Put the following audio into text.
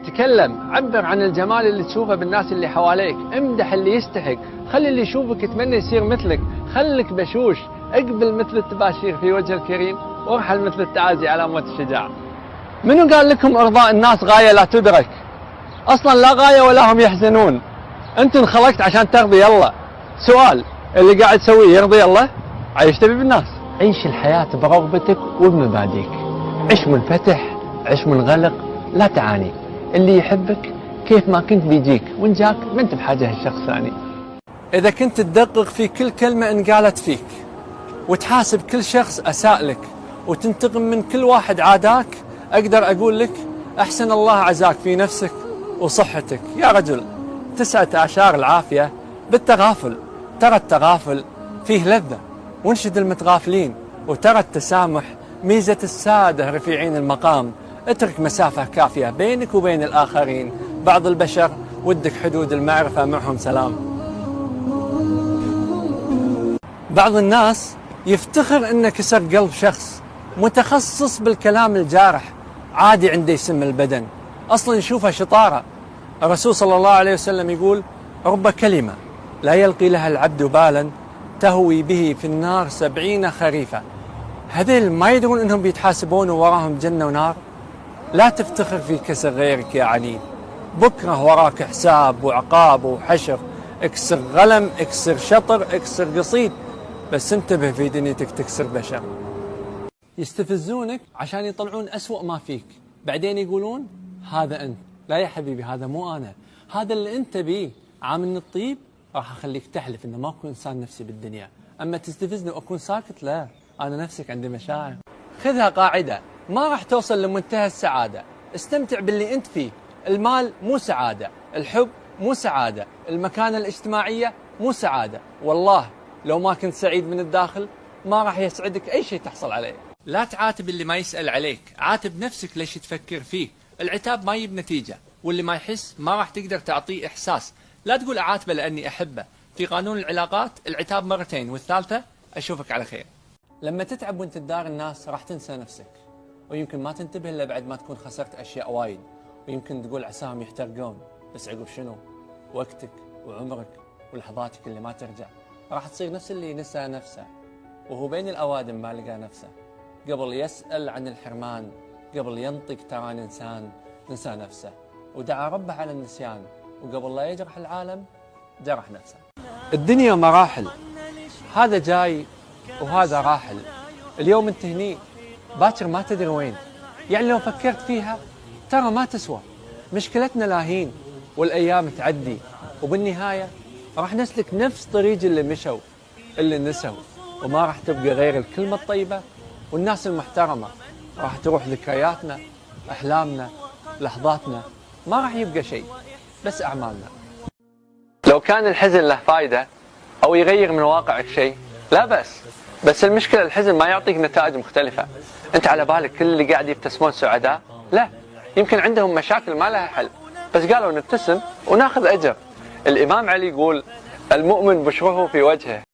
تكلم، عبر عن الجمال اللي تشوفه بالناس اللي حواليك، امدح اللي يستحق، خلي اللي يشوفك يتمنى يصير مثلك، خلك بشوش، اقبل مثل التباشير في وجه الكريم، وارحل مثل التعازي على موت الشجاع. منو قال لكم ارضاء الناس غاية لا تدرك؟ اصلا لا غاية ولا هم يحزنون، انت انخلقت عشان ترضي الله. سؤال، اللي قاعد تسويه يرضي الله؟ عايش تبي بالناس؟ عيش الحياة برغبتك وبمبادئك، عش منفتح، عش منغلق، لا تعاني، اللي يحبك كيف ما كنت بيجيك، وان جاك ما انت بحاجة لشخص ثاني. إذا كنت تدقق في كل كلمة انقالت فيك، وتحاسب كل شخص أساء لك، وتنتقم من كل واحد عاداك، أقدر أقول لك أحسن الله عزاك في نفسك وصحتك. يا رجل، 9 أعشار العافية بالتغافل، ترى التغافل فيه لذة، وانشد المتغافلين، وترى التسامح ميزة السادة رفيعين المقام. اترك مسافة كافية بينك وبين الآخرين، بعض البشر ودك حدود المعرفة معهم سلام. بعض الناس يفتخر انه كسر قلب شخص، متخصص بالكلام الجارح، عادي عنده يسم البدن، اصلا يشوفها شطارة. الرسول صلى الله عليه وسلم يقول: رب كلمة لا يلقي لها العبد بالا تهوي به في النار 70 خريفا. هذيل ما يدرون انهم بيتحاسبون وراهم جنة ونار؟ لا تفتخر في كسر غيرك يا عنيد، بكره وراك حساب وعقاب وحشر. اكسر غلم، اكسر شطر، اكسر قصيد، بس انتبه في دنيتك تكسر بشر. يستفزونك عشان يطلعون أسوأ ما فيك، بعدين يقولون هذا أنت. لا يا حبيبي، هذا مو أنا، هذا اللي أنت بيه. عاملني الطيب راح أخليك تحلف إنه ماكو إنسان نفسي بالدنيا، أما تستفزني وأكون ساكت، لا، أنا نفسك عندي مشاعر. خذها قاعدة، ما راح توصل لمنتهى السعادة، استمتع باللي أنت فيه. المال مو سعادة، الحب مو سعادة، المكانة الاجتماعية مو سعادة. والله لو ما كنت سعيد من الداخل ما راح يسعدك أي شيء تحصل عليه. لا تعاتب اللي ما يسأل عليك، عاتب نفسك ليش تفكر فيه. العتاب ما يجيب نتيجة، واللي ما يحس ما راح تقدر تعطيه إحساس. لا تقول أعاتبه لأني أحبه، في قانون العلاقات العتاب مرتين، والثالثة أشوفك على خير. لما تتعب وانت تدار الناس راح تنسى نفسك، ويمكن ما تنتبه إلا بعد ما تكون خسرت أشياء وايد، ويمكن تقول عساهم يحترقون، بس عقب شنو؟ وقتك وعمرك ولحظاتك اللي ما ترجع. راح تصير نفس اللي نسى نفسه وهو بين الأوادم ما لقى نفسه، قبل يسأل عن الحرمان، قبل ينطق تراني إنسان، نسى نفسه ودعا ربه على النسيان، وقبل لا يجرح العالم جرح نفسه. الدنيا مراحل، هذا جاي وهذا راحل، اليوم انت هني باكر ما تدري وين، يعني لو فكرت فيها ترى ما تسوى. مشكلتنا لاهين والأيام تعدي، وبالنهاية راح نسلك نفس طريق اللي مشوا، اللي نسوا، وما راح تبقى غير الكلمة الطيبة والناس المحترمة. راح تروح ذكرياتنا، أحلامنا، لحظاتنا، ما راح يبقى شيء بس أعمالنا. لو كان الحزن له فايدة أو يغير من واقعك شيء لا بس المشكلة الحزن ما يعطيك نتائج مختلفة. أنت على بالك كل اللي قاعد يبتسمون سعداء؟ لا، يمكن عندهم مشاكل ما لها حل، بس قالوا نبتسم وناخذ أجر. الإمام علي يقول: المؤمن بشره في وجهه.